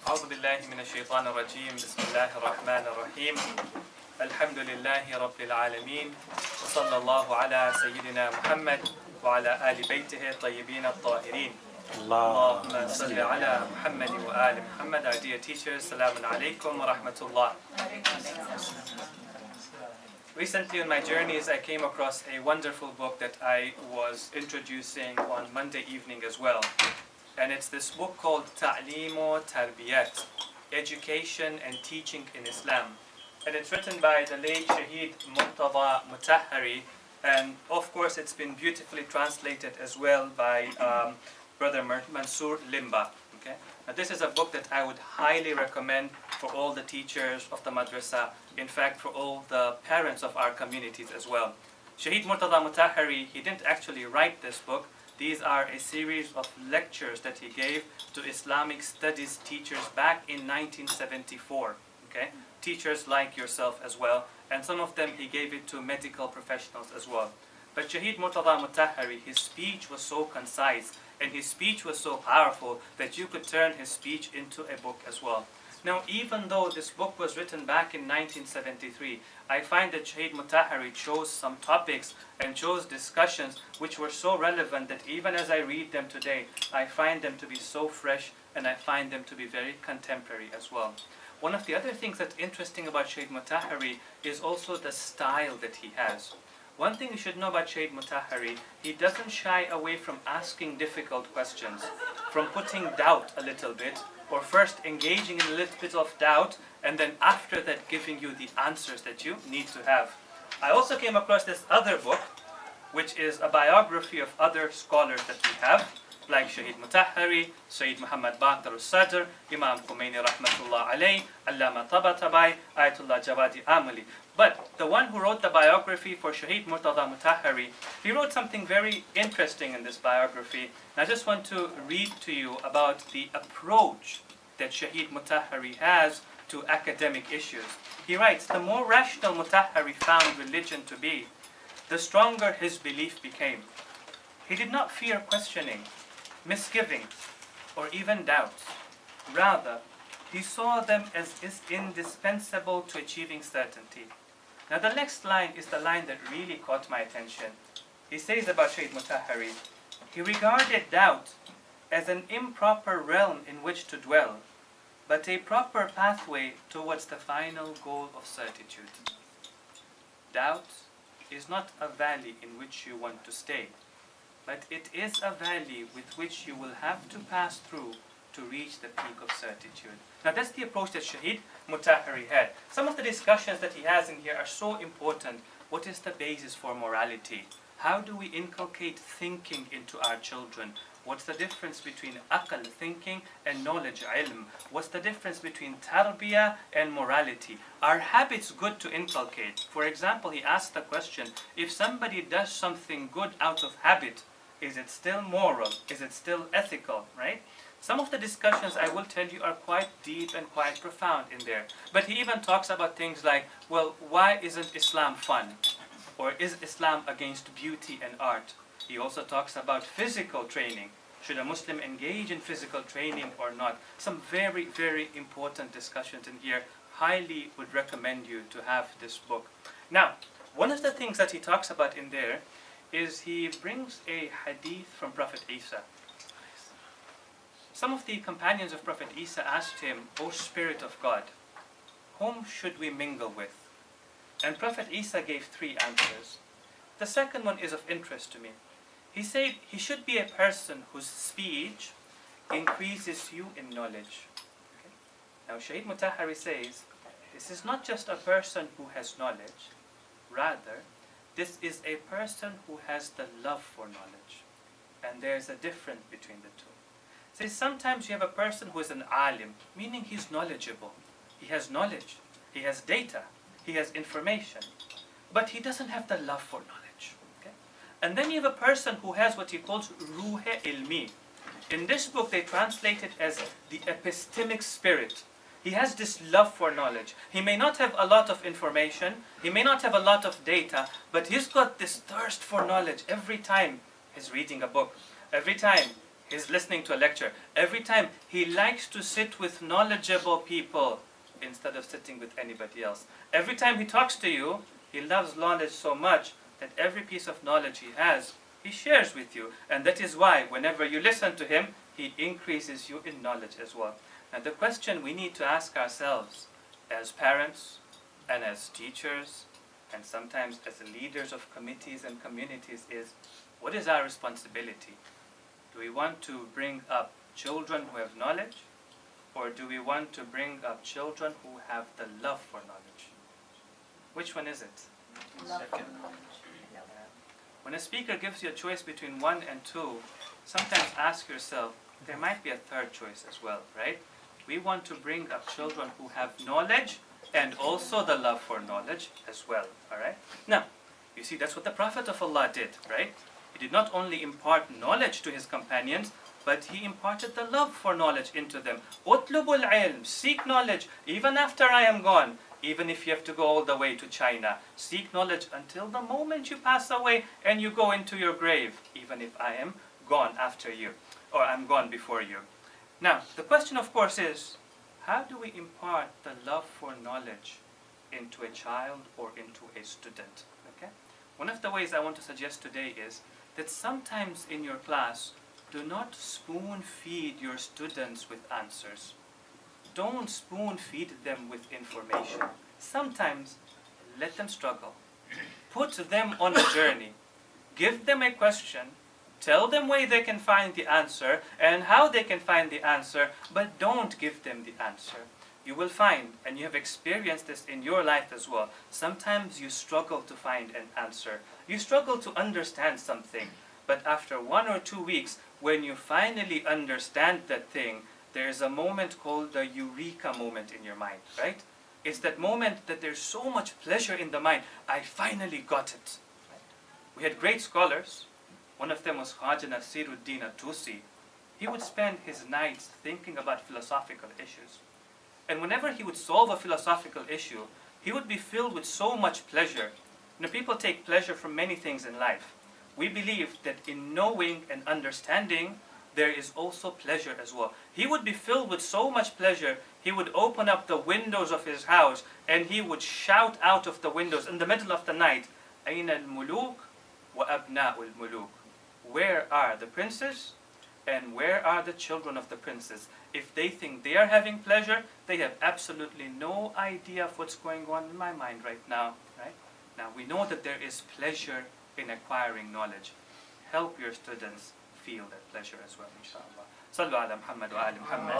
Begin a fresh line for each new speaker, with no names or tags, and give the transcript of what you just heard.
أعوذ بالله من الشيطان الرجيم بسم الله الرحمن الرحيم الحمد لله رب العالمين وصلى الله على سيدنا محمد وعلى آل بيته الطيبين الطاهرين اللهم صل على محمد وآل محمد. Our dear teachers, Assalamu alaikum wa rahmatullah. Recently on my journeys I came across a wonderful book that I was introducing on Monday evening as well. And it's this book called Ta'limu Tarbiyat, Education and Teaching in Islam. And it's written by the late Shaykh Murtaza, and of course it's been beautifully translated as well by Brother Mansoor Limba. Okay? Now this is a book that I would highly recommend for all the teachers of the Madrasah, in fact for all the parents of our communities as well. Shaykh Murtaza, he didn't actually write this book. These are a series of lectures that he gave to Islamic studies teachers back in 1974. Okay? Teachers like yourself as well, and some of them he gave it to medical professionals as well. But Shaykh Murtaza, his speech was so concise and his speech was so powerful that you could turn his speech into a book as well. Now, even though this book was written back in 1973, I find that Shaykh Murtaza chose some topics and chose discussions which were so relevant that even as I read them today, I find them to be so fresh and I find them to be very contemporary as well. One of the other things that's interesting about Shaykh Murtaza is also the style that he has. One thing you should know about Shaykh Murtaza, he doesn't shy away from asking difficult questions, from putting doubt a little bit, or first engaging in a little bit of doubt, and then after that giving you the answers that you need to have. I also came across this other book, which is a biography of other scholars that we have, like Shaykh Murtaza, Sayyid Muhammad Baqir al-Sadr, Imam Khomeini rahmatullah alayh, Allama Tabatabai, Ayatollah Jawadi Amali. But the one who wrote the biography for Shaykh Murtaza, he wrote something very interesting in this biography. And I just want to read to you about the approach that Shaykh Murtaza has to academic issues. He writes, the more rational Murtaza found religion to be, the stronger his belief became. He did not fear questioning, misgivings, or even doubts. Rather, he saw them as indispensable to achieving certainty. Now the next line is the line that really caught my attention. He says about Shaykh Murtaza, he regarded doubt as an improper realm in which to dwell, but a proper pathway towards the final goal of certitude. Doubt is not a valley in which you want to stay, but it is a valley with which you will have to pass through to reach the peak of certitude. Now that's the approach that Shaykh Murtaza had. Some of the discussions that he has in here are so important. What is the basis for morality? How do we inculcate thinking into our children? What's the difference between aql, thinking, and knowledge, ilm? What's the difference between tarbiyah and morality? Are habits good to inculcate? For example, he asked the question, if somebody does something good out of habit, is it still moral? Is it still ethical, right? Some of the discussions, I will tell you, are quite deep and quite profound in there. But he even talks about things like, well, why isn't Islam fun? Or is Islam against beauty and art? He also talks about physical training. Should a Muslim engage in physical training or not? Some very, very important discussions in here. Highly would recommend you to have this book. Now, one of the things that he talks about in there is he brings a hadith from Prophet Isa. Some of the companions of Prophet Isa asked him, O Spirit of God, whom should we mingle with? And Prophet Isa gave 3 answers. The second one is of interest to me. He said he should be a person whose speech increases you in knowledge. Okay? Now Shaykh Murtaza says, this is not just a person who has knowledge. Rather, this is a person who has the love for knowledge. And there's a difference between the two. See, sometimes you have a person who is an alim, meaning he's knowledgeable. He has knowledge, he has data, he has information, but he doesn't have the love for knowledge. Okay? And then you have a person who has what he calls ruh ilmi. In this book they translate it as the epistemic spirit. He has this love for knowledge. He may not have a lot of information, he may not have a lot of data, but he's got this thirst for knowledge every time he's reading a book, every time is listening to a lecture. Every time he likes to sit with knowledgeable people instead of sitting with anybody else. Every time he talks to you, he loves knowledge so much that every piece of knowledge he has, he shares with you. And that is why whenever you listen to him, he increases you in knowledge as well. And the question we need to ask ourselves as parents and as teachers and sometimes as leaders of committees and communities is, what is our responsibility? Do we want to bring up children who have knowledge, or do we want to bring up children who have the love for knowledge? Which one is it? Second. When a speaker gives you a choice between 1 and 2, sometimes ask yourself, there might be a third choice as well, right? We want to bring up children who have knowledge and also the love for knowledge as well, all right? Now, you see, that's what the Prophet of Allah did, right? He did not only impart knowledge to his companions, but he imparted the love for knowledge into them. Utlubul ilm, seek knowledge, even after I am gone. Even if you have to go all the way to China, seek knowledge until the moment you pass away and you go into your grave, even if I am gone after you, or I'm gone before you. Now, the question of course is, how do we impart the love for knowledge into a child or into a student? Okay? One of the ways I want to suggest today is that sometimes in your class, do not spoon feed your students with answers. Don't spoon feed them with information. Sometimes let them struggle. Put them on a journey. Give them a question. Tell them where they can find the answer and how they can find the answer, but don't give them the answer. You will find, and you have experienced this in your life as well, sometimes you struggle to find an answer. You struggle to understand something, but after 1 or 2 weeks, when you finally understand that thing, there is a moment called the eureka moment in your mind, right? It's that moment that there's so much pleasure in the mind. I finally got it. We had great scholars. One of them was Khaja Nasiruddin At-Tusi. He would spend his nights thinking about philosophical issues. And whenever he would solve a philosophical issue, he would be filled with so much pleasure. You know, people take pleasure from many things in life. We believe that in knowing and understanding, there is also pleasure as well. He would be filled with so much pleasure, he would open up the windows of his house and he would shout out of the windows in the middle of the night, أَيْنَ الْمُلُوكُ وَأَبْنَاءُ الْمُلُوكُ. Where are the princes and where are the children of the princes? If they think they are having pleasure, they have absolutely no idea of what's going on in my mind right now. Right? Now we know that there is pleasure in acquiring knowledge. Help your students feel that pleasure as well, inshallah. Sallu ala Muhammad wa ali Muhammad.